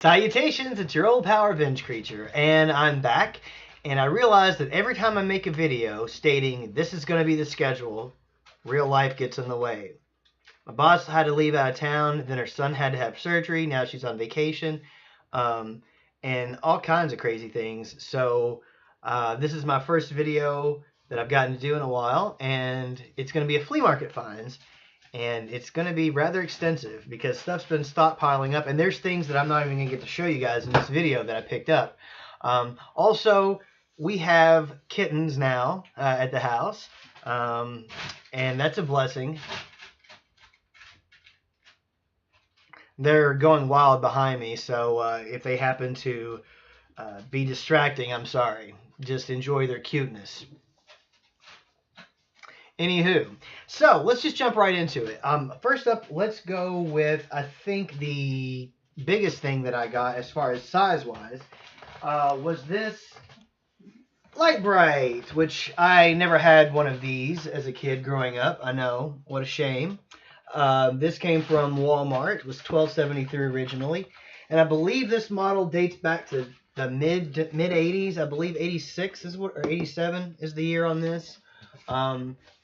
Salutations, it's your old power Venge creature, and I'm back, and I realized that every time I make a video stating this is going to be the schedule, real life gets in the way. My boss had to leave out of town, then her son had to have surgery, now she's on vacation, and all kinds of crazy things. So this is my first video that I've gotten to do in a while, and it's going to be a Flea Market Finds. And it's going to be rather extensive because stuff's been stockpiling up, and there's things that I'm not even going to get to show you guys in this video that I picked up. Also, we have kittens now at the house, and that's a blessing. They're going wild behind me, so if they happen to be distracting, I'm sorry. Just enjoy their cuteness. Anywho, so let's just jump right into it. First up, let's go with, I think the biggest thing that I got as far as size-wise was this Light Bright, which I never had one of these as a kid growing up. I know, what a shame. This came from Walmart. It was $12.73 originally, and I believe this model dates back to the mid 80s. I believe 86 is what, or 87 is the year on this.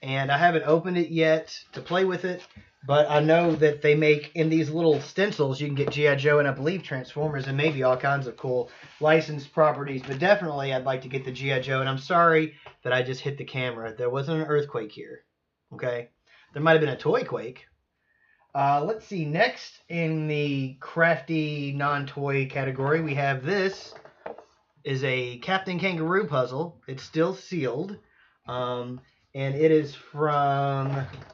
And I haven't opened it yet to play with it, but I know that they make in these little stencils, you can get G.I. Joe and I believe Transformers and maybe all kinds of cool licensed properties, but definitely I'd like to get the G.I. Joe, and I'm sorry that I just hit the camera. There wasn't an earthquake here, okay? There might have been a toy quake. Let's see, next in the crafty non-toy category, we have this is a Captain Kangaroo puzzle. It's still sealed. And it is from,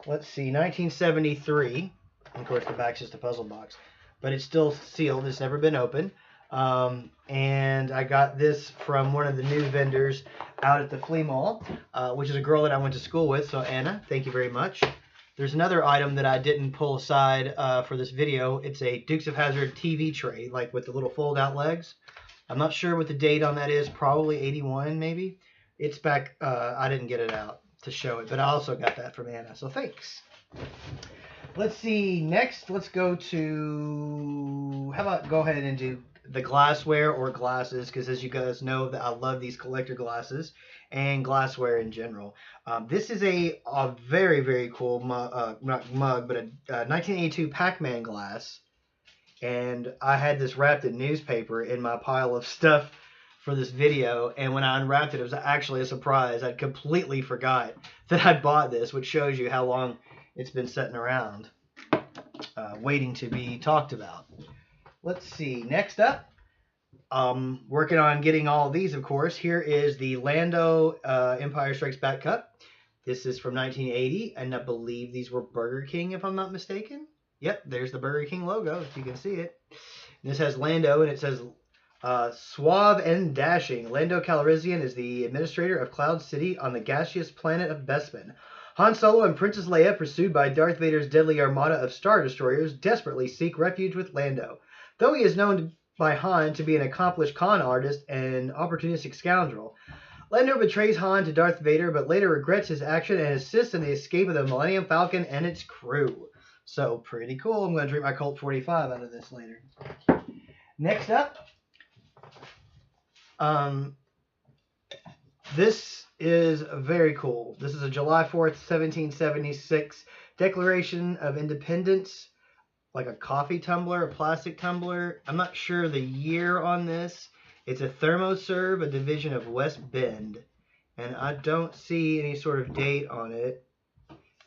let's see, 1973. Of course, the back's just a puzzle box. But it's still sealed. It's never been opened. And I got this from one of the new vendors out at the flea mall, which is a girl that I went to school with. So, Anna, thank you very much. There's another item that I didn't pull aside for this video. It's a Dukes of Hazzard TV tray, like with the little fold-out legs. I'm not sure what the date on that is. Probably 81, maybe. It's back. I didn't get it out to show it, but I also got that from Anna, so thanks. Let's see, next let's go to, how about go ahead and do the glassware or glasses, because as you guys know that I love these collector glasses and glassware in general. This is a very, very cool not mug, but a 1982 Pac-Man glass, and I had this wrapped in newspaper in my pile of stuff for this video, and when I unwrapped it, it was actually a surprise. I completely forgot that I bought this, which shows you how long it's been sitting around waiting to be talked about. Let's see, next up, working on getting all of these, of course. Here is the Lando Empire Strikes Back cup. This is from 1980, and I believe these were Burger King, if I'm not mistaken. Yep, there's the Burger King logo, if you can see it. And this has Lando, and it says suave and dashing, Lando Calrissian is the administrator of Cloud City on the gaseous planet of Bespin. Han Solo and Princess Leia, pursued by Darth Vader's deadly armada of Star Destroyers, desperately seek refuge with Lando. Though he is known by Han to be an accomplished con artist and opportunistic scoundrel, Lando betrays Han to Darth Vader, but later regrets his action and assists in the escape of the Millennium Falcon and its crew. So, pretty cool. I'm going to drink my Colt 45 out of this later. Next up, this is very cool. This is a July 4th, 1776 Declaration of Independence, like a coffee tumbler, a plastic tumbler. I'm not sure the year on this. It's a thermoserve, a division of West Bend, and I don't see any sort of date on it,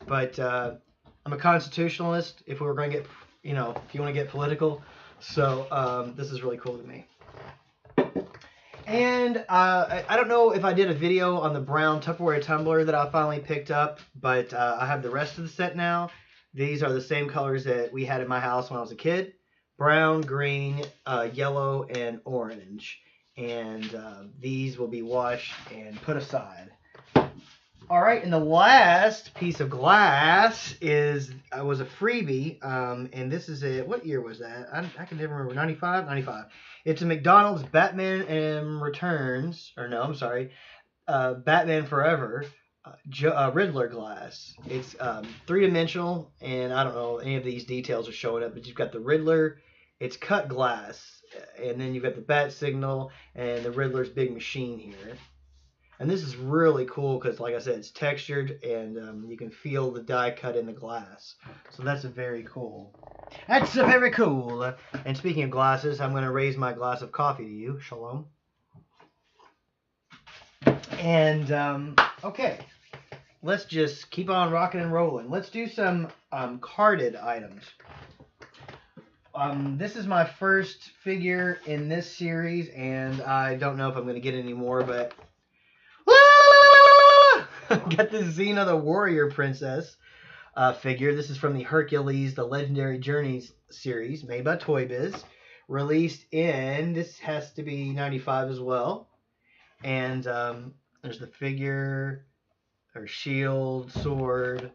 but I'm a constitutionalist, if we were going to get, if you want to get political, so this is really cool to me. And I don't know if I did a video on the brown Tupperware tumbler that I finally picked up, but I have the rest of the set now. These are the same colors that we had in my house when I was a kid. Brown, green, yellow, and orange. And these will be washed and put aside. All right, and the last piece of glass was a freebie, and this is a, what year was that? I can never remember, 95? 95. It's a McDonald's Batman Returns, or no, I'm sorry, Batman Forever Riddler glass. It's three-dimensional, and I don't know, any of these details are showing up, but you've got the Riddler. It's cut glass, and then you've got the bat signal and the Riddler's big machine here. And this is really cool because, like I said, it's textured and you can feel the die cut in the glass. So that's very cool. That's very cool. And speaking of glasses, I'm going to raise my glass of coffee to you. Shalom. And, okay. Let's just keep on rocking and rolling. Let's do some carded items. This is my first figure in this series, and I don't know if I'm going to get any more, but... Got the Xena the Warrior Princess figure. This is from the Hercules, the Legendary Journeys series, made by Toy Biz. Released in, this has to be 95 as well. And there's the figure, or shield, sword,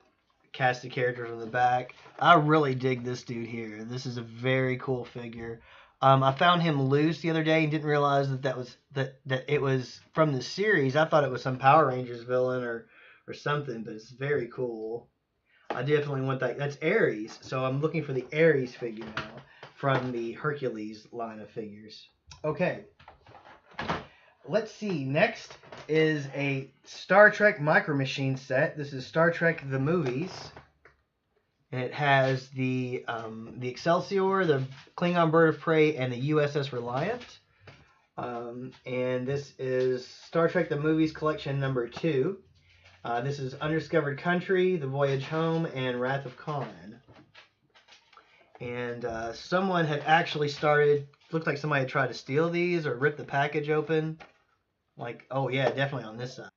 cast of characters on the back. I really dig this dude here. This is a very cool figure. I found him loose the other day and didn't realize that it was from the series. I thought it was some Power Rangers villain or something, but it's very cool. I definitely want that. That's Ares, so I'm looking for the Ares figure now from the Hercules line of figures. Okay. Let's see. Next is a Star Trek Micro Machine set. This is Star Trek the Movies. And it has the Excelsior, the Klingon Bird of Prey, and the USS Reliant. And this is Star Trek the Movies Collection number 2. This is Undiscovered Country, The Voyage Home, and Wrath of Khan. And someone had actually started, looked like somebody had tried to steal these or rip the package open. Like, oh yeah, definitely on this side.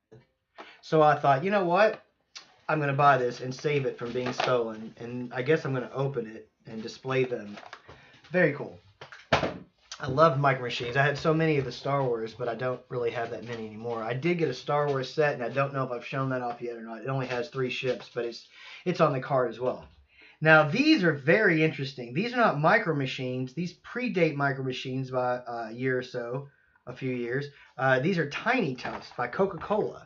So I thought, you know what? I'm going to buy this and save it from being stolen. And I guess I'm going to open it and display them. Very cool. I love Micro Machines. I had so many of the Star Wars, but I don't really have that many anymore. I did get a Star Wars set, and I don't know if I've shown that off yet or not. It only has 3 ships, but it's on the card as well. Now, these are very interesting. These are not Micro Machines. These predate Micro Machines by a year or so, a few years. These are Tiny Toast by Coca-Cola.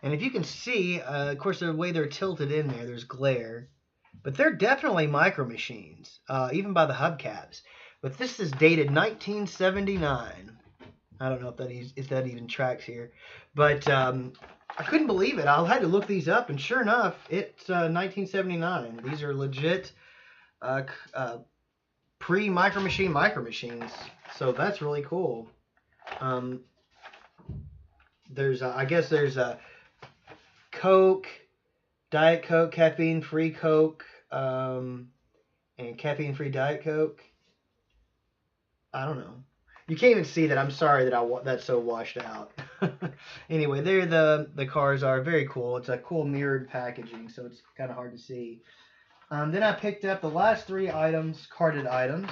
And if you can see, of course, the way they're tilted in there, there's glare. But they're definitely Micro Machines, even by the hubcaps. But this is dated 1979. I don't know if that even tracks here. But I couldn't believe it. I had to look these up, and sure enough, it's 1979. These are legit pre-Micro Machines. So that's really cool. I guess there's a Coke, Diet Coke, caffeine-free Coke, and caffeine-free Diet Coke. I don't know. You can't even see that. I'm sorry that that's so washed out. Anyway, there the cars are. Very cool. It's a cool mirrored packaging, so it's kind of hard to see. Then I picked up the last 3 items, carded items,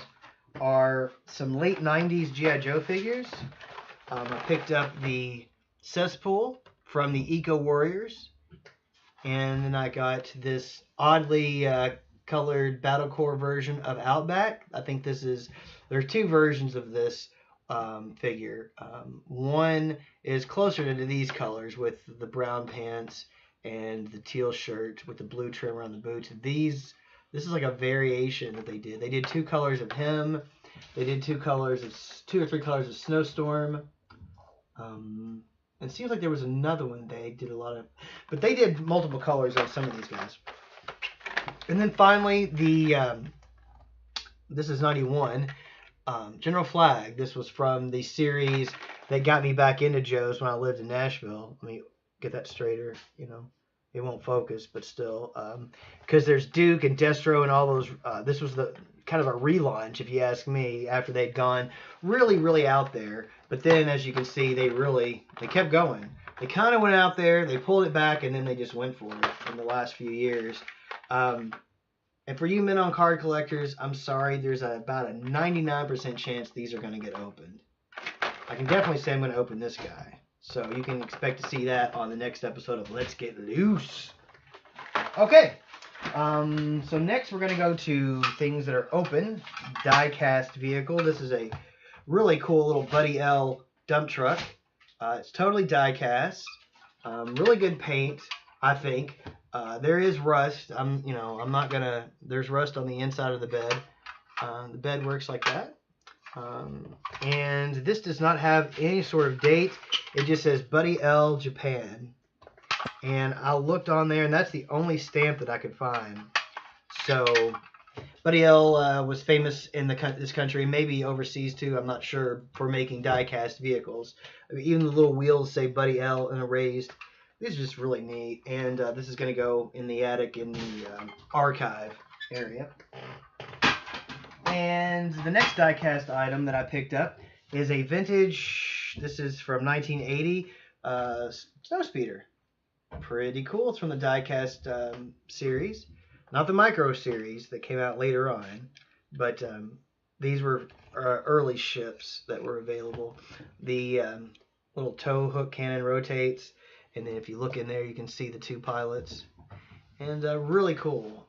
are some late 90s G.I. Joe figures. I picked up the Cesspool from the Eco Warriors. And then I got this oddly colored Battle Core version of Outback. I think there are 2 versions of this figure. One is closer to these colors with the brown pants and the teal shirt with the blue trim around the boots. This is like a variation that they did. They did 2 colors of him. They did 2 or 3 colors of Snowstorm. It seems like there was another one they did a lot of, but they did multiple colors on some of these guys. And then finally, this is 91, General Flag. This was from the series that got me back into Joe's when I lived in Nashville. Let me get that straighter, it won't focus, but still, because there's Duke and Destro and all those. This was the kind of a relaunch, if you ask me, after they'd gone really, really out there. But then, as you can see, they kept going. They kind of went out there, they pulled it back, and then they just went for it in the last few years. And for you men on card collectors, I'm sorry, there's about a 99% chance these are going to get opened. I can definitely say I'm going to open this guy. So you can expect to see that on the next episode of Let's Get Loose. Okay. So next we're going to go to things that are open. Die-cast vehicle. This is a really cool little Buddy L dump truck. It's totally die-cast. Really good paint, I think. There is rust. There's rust on the inside of the bed. The bed works like that. And this does not have any sort of date. It just says Buddy L Japan. And I looked on there, and that's the only stamp that I could find. So Buddy L was famous in this country, maybe overseas too, I'm not sure, for making die-cast vehicles. I mean, even the little wheels say Buddy L and erased. These are just really neat. And this is going to go in the attic in the archive area. And the next die-cast item that I picked up is a vintage, this is from 1980, Snowspeeder. Pretty cool. It's from the die-cast series. Not the micro series that came out later on, but these were early ships that were available. The little tow hook cannon rotates, and then if you look in there, you can see the two pilots. And really cool.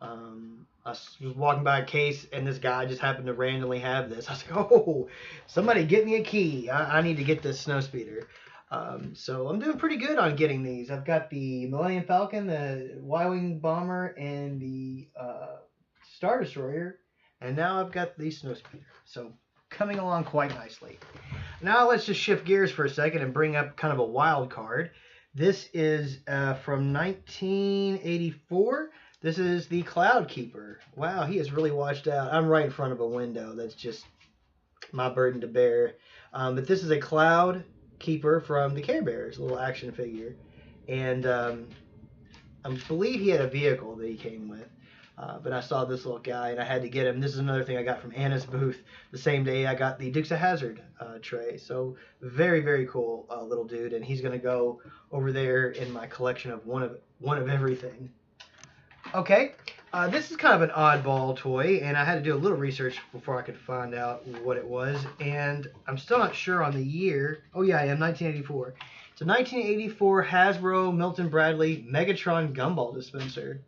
I was walking by a case, and this guy just happened to randomly have this. I was like, oh, somebody get me a key. I need to get this Snowspeeder. So I'm doing pretty good on getting these. I've got the Millennium Falcon, the Y-Wing Bomber, and the Star Destroyer, and now I've got the Snowspeeder. So coming along quite nicely. Now let's just shift gears for a second and bring up kind of a wild card. This is from 1984. This is the Cloud Keeper. Wow, he is really washed out. I'm right in front of a window. That's just my burden to bear. But this is a Cloud Keeper from the Care Bears, a little action figure. And I believe he had a vehicle that he came with. But I saw this little guy, and I had to get him. This is another thing I got from Anna's booth the same day I got the Dukes of Hazzard tray. So very, very cool little dude, and he's going to go over there in my collection of one of everything. Okay, this is kind of an oddball toy, and I had to do a little research before I could find out what it was, and I'm still not sure on the year. Oh yeah, I am, 1984. It's a 1984 Hasbro Milton Bradley Megatron Gumball dispenser.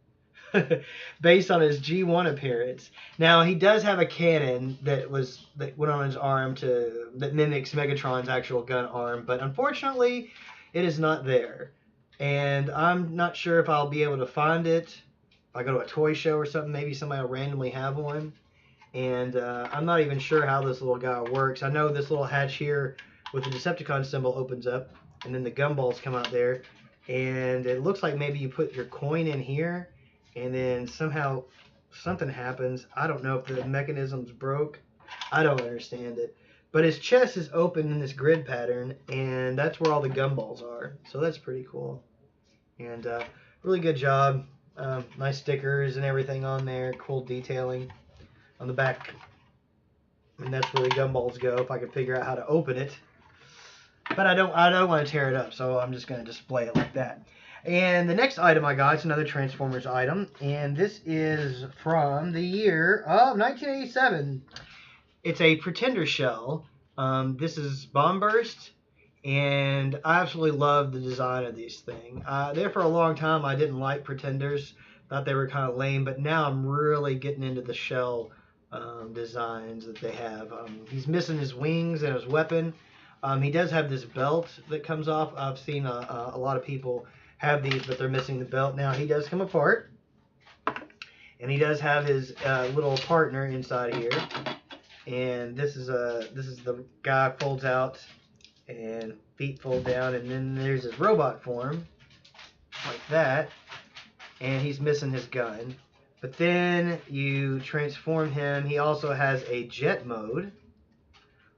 Based on his G1 appearance. Now he does have a cannon that went on his arm that mimics Megatron's actual gun arm, but unfortunately it is not there. And I'm not sure if I'll be able to find it. If I go to a toy show or something, maybe somebody will randomly have one. And I'm not even sure how this little guy works. I know this little hatch here with the Decepticon symbol opens up, and then the gumballs come out there, and it looks like maybe you put your coin in here, and then somehow something happens. I don't know if the mechanism's broke. I don't understand it. But his chest is open in this grid pattern, and that's where all the gumballs are. So that's pretty cool. And really good job. Nice stickers and everything on there. Cool detailing on the back. And that's where the gumballs go, if I could figure out how to open it. But I don't want to tear it up, so I'm just going to display it like that. And the next item I got is another Transformers item, and this is from the year of 1987. It's a Pretender shell. This is Bomb Burst, and I absolutely love the design of these things. There for a long time, I didn't like Pretenders. Thought they were kind of lame, but now I'm really getting into the shell designs that they have. He's missing his wings and his weapon. He does have this belt that comes off. I've seen a lot of people have these, but they're missing the belt. Now he does come apart, and he does have his little partner inside here. And this is the guy folds out, and feet fold down, and then there's his robot form, like that. And he's missing his gun. But then you transform him. He also has a jet mode,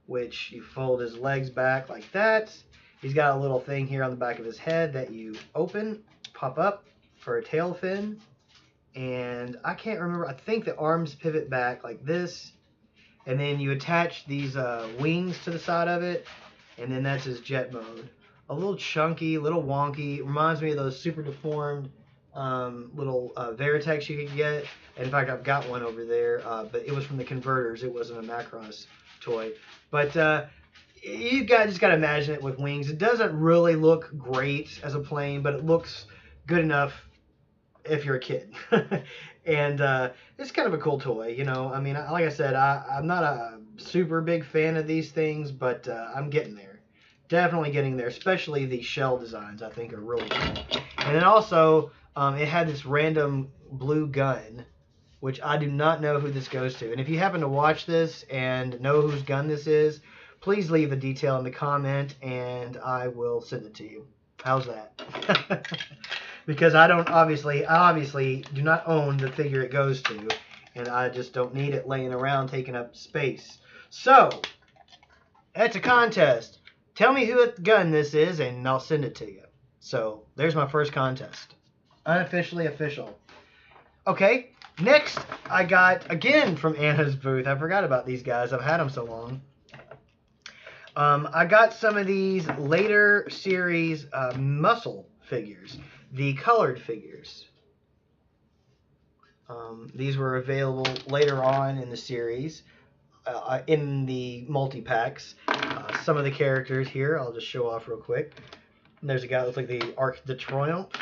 which you fold his legs back like that. He's got a little thing here on the back of his head that you open, pop up for a tail fin. And I can't remember, I think the arms pivot back like this. And then you attach these wings to the side of it. And then that's his jet mode. A little chunky, little wonky. It reminds me of those super deformed little Veritex you could get. In fact, I've got one over there. But it was from the Converters. It wasn't a Macross toy. But you just got to imagine it with wings. It doesn't really look great as a plane, but it looks good enough if you're a kid. And it's kind of a cool toy, you know. I mean, like I said, I'm not a super big fan of these things, but I'm getting there. Definitely getting there, especially the shell designs I think are really cool. And then also, it had this random blue gun, which I do not know who this goes to. And if you happen to watch this and know whose gun this is, please leave the detail in the comment and I will send it to you. How's that? Because I obviously do not own the figure it goes to, and I just don't need it laying around taking up space. So, it's a contest. Tell me who gun this is and I'll send it to you. So, there's my first contest. Unofficially official. Okay, next I got, again from Anna's booth. I forgot about these guys. I've had them so long. I got some of these later series muscle figures, the colored figures. These were available later on in the series, in the multi-packs. Some of the characters here, I'll just show off real quick. And there's a guy that looks like the Arc de Triomphe.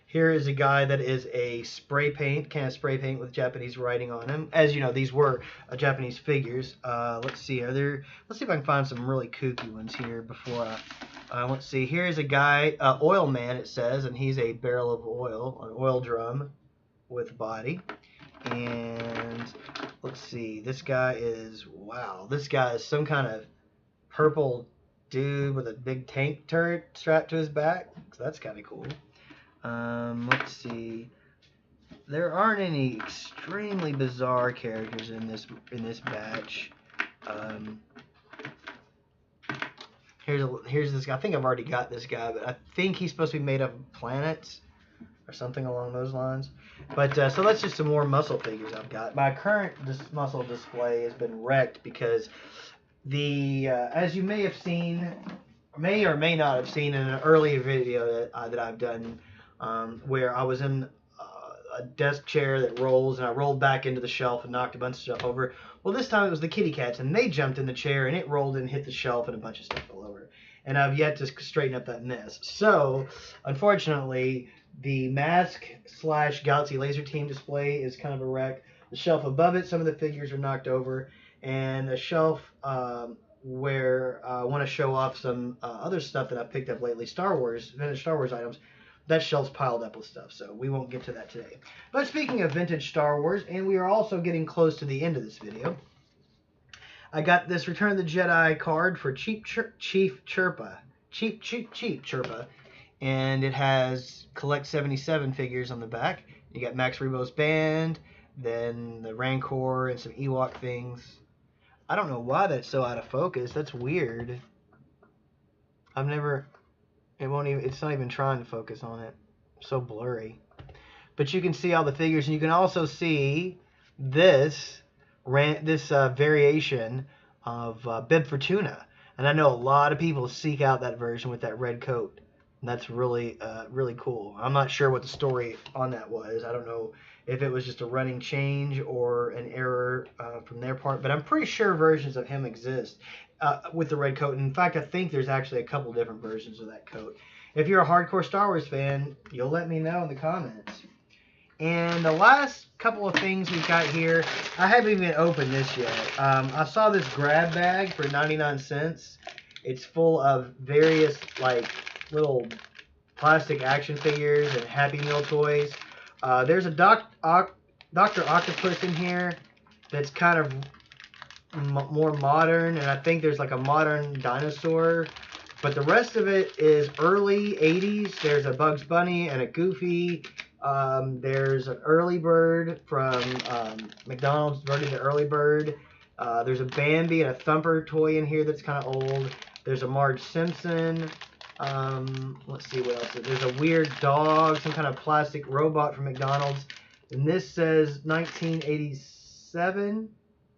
Here is a guy that is a can of spray paint with Japanese writing on him. As you know, these were Japanese figures. Let's see, let's see if I can find some really kooky ones here before let's see, here's a guy, Oil Man it says, and he's a barrel of oil, an oil drum with a body. And let's see, this guy is, wow, this guy is some kind of purple dude with a big tank turret strapped to his back. So that's kind of cool. Let's see. There aren't any extremely bizarre characters in this batch. Here's this guy. I think I've already got this guy, but I think he's supposed to be made up of planets or something along those lines. But so that's just some more muscle figures I've got. My current muscle display has been wrecked because as you may have seen, may or may not have seen in an earlier video that I've done. Where I was in a desk chair that rolls, and I rolled back into the shelf and knocked a bunch of stuff over. Well, this time it was the kitty cats, and they jumped in the chair, and it rolled and hit the shelf, and a bunch of stuff fell over. And I've yet to straighten up that mess. So, unfortunately, the Mask/Galaxy Laser Team display is kind of a wreck. The shelf above it, some of the figures are knocked over, and a shelf where I want to show off some other stuff that I've picked up lately, vintage Star Wars items. That shelf's piled up with stuff, so we won't get to that today. But speaking of vintage Star Wars, and we are also getting close to the end of this video, I got this Return of the Jedi card for Chief Chirpa. And it has Collect 77 figures on the back. You got Max Rebo's band, then the Rancor, and some Ewok things. I don't know why that's so out of focus. That's weird. It's not even trying to focus on it. So blurry. But you can see all the figures, and you can also see this variation of Bib Fortuna. And I know a lot of people seek out that version with that red coat. And that's really, really cool. I'm not sure what the story on that was. I don't know if it was just a running change or an error from their part. But I'm pretty sure versions of him exist with the red coat. And in fact, I think there's actually a couple different versions of that coat. If you're a hardcore Star Wars fan, you'll let me know in the comments. And the last couple of things we've got here, I haven't even opened this yet. I saw this grab bag for 99 cents. It's full of various like little plastic action figures and Happy Meal toys. There's a Dr. Octopus in here that's kind of more modern, and I think there's like a modern dinosaur. But the rest of it is early 80s. There's a Bugs Bunny and a Goofy. There's an Early Bird from McDonald's, Birdie the Early Bird. There's a Bambi and a Thumper toy in here that's kind of old. There's a Marge Simpson. Let's see what else. There's a weird dog, some kind of plastic robot from McDonald's. And this says 1987,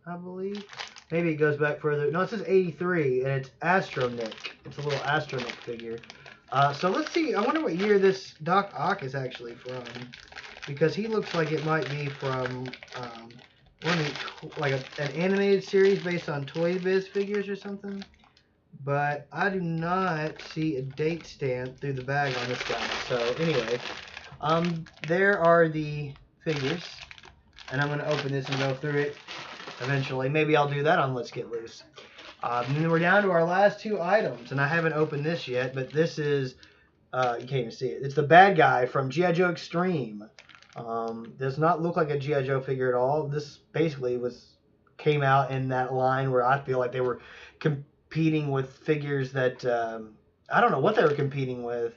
I believe. Maybe it goes back further. No, it says 83, and it's Astronik. It's a little Astronik figure. So let's see. I wonder what year this Doc Ock is actually from, because he looks like it might be from an animated series based on Toy Biz figures or something. But I do not see a date stamp through the bag on this guy. So anyway, there are the figures, and I'm going to open this and go through it eventually. Maybe I'll do that on Let's Get Loose. And then we're down to our last two items, and I haven't opened this yet, but this is, you can't even see it. It's the bad guy from G.I. Joe Extreme. Does not look like a G.I. Joe figure at all. This basically came out in that line where I feel like they were competing with figures that I don't know what they were competing with.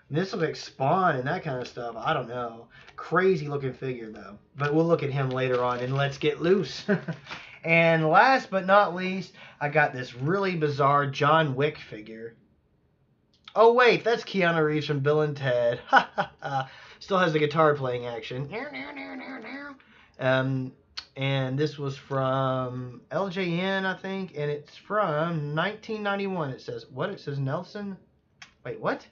This looks like Spawn and that kind of stuff. I don't know. Crazy looking figure though. But we'll look at him later on in Let's Get Loose. And last but not least, I got this really bizarre John Wick figure. Oh wait, that's Keanu Reeves from Bill and Ted. Still has the guitar playing action. And this was from LJN, I think, and it's from 1991. It says what? It says Nelson. Wait, what?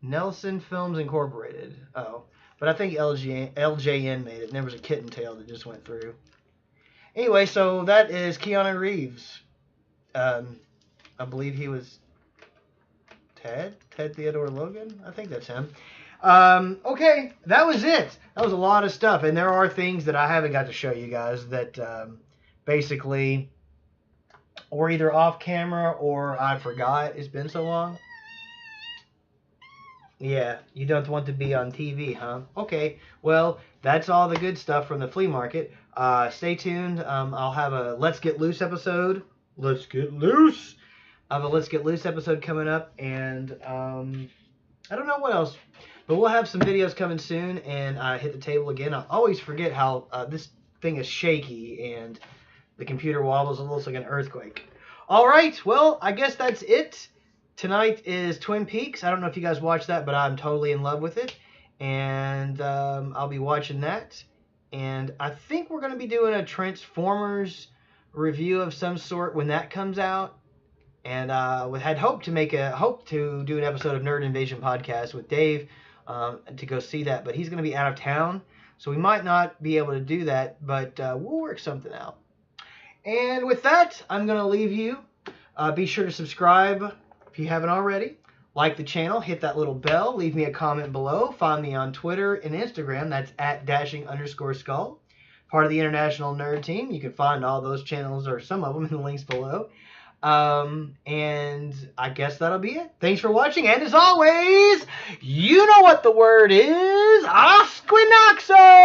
Nelson Films Incorporated. Oh, but I think LJN made it. And there was a kitten tail that just went through. Anyway, so that is Keanu Reeves. I believe he was Ted Theodore Logan. I think that's him. Okay, that was it. That was a lot of stuff, and there are things that I haven't got to show you guys that basically or either off camera or I forgot. It's been so long. Yeah, you don't want to be on TV, huh? Okay, well, that's all the good stuff from the flea market. Stay tuned. I'll have a Let's Get Loose episode. Let's Get Loose! I have a Let's Get Loose episode coming up, and I don't know what else. But we'll have some videos coming soon, and I hit the table again. I always forget how this thing is shaky, and the computer wobbles. It looks like an earthquake. All right, well, I guess that's it. Tonight is Twin Peaks. I don't know if you guys watched that, but I'm totally in love with it. And I'll be watching that. And I think we're going to be doing a Transformers review of some sort when that comes out. And we had hoped to do an episode of Nerd Invasion podcast with Dave to go see that, but he's going to be out of town, so we might not be able to do that, but we'll work something out. And with that, I'm going to leave you. Be sure to subscribe if you haven't already. Like the channel, hit that little bell, leave me a comment below. Find me on Twitter and Instagram. That's @dashing_skull. Part of the International Nerd Team. You can find all those channels or some of them in the links below. And I guess that'll be it. Thanks for watching, and as always, you know what the word is. OSQUINOXO!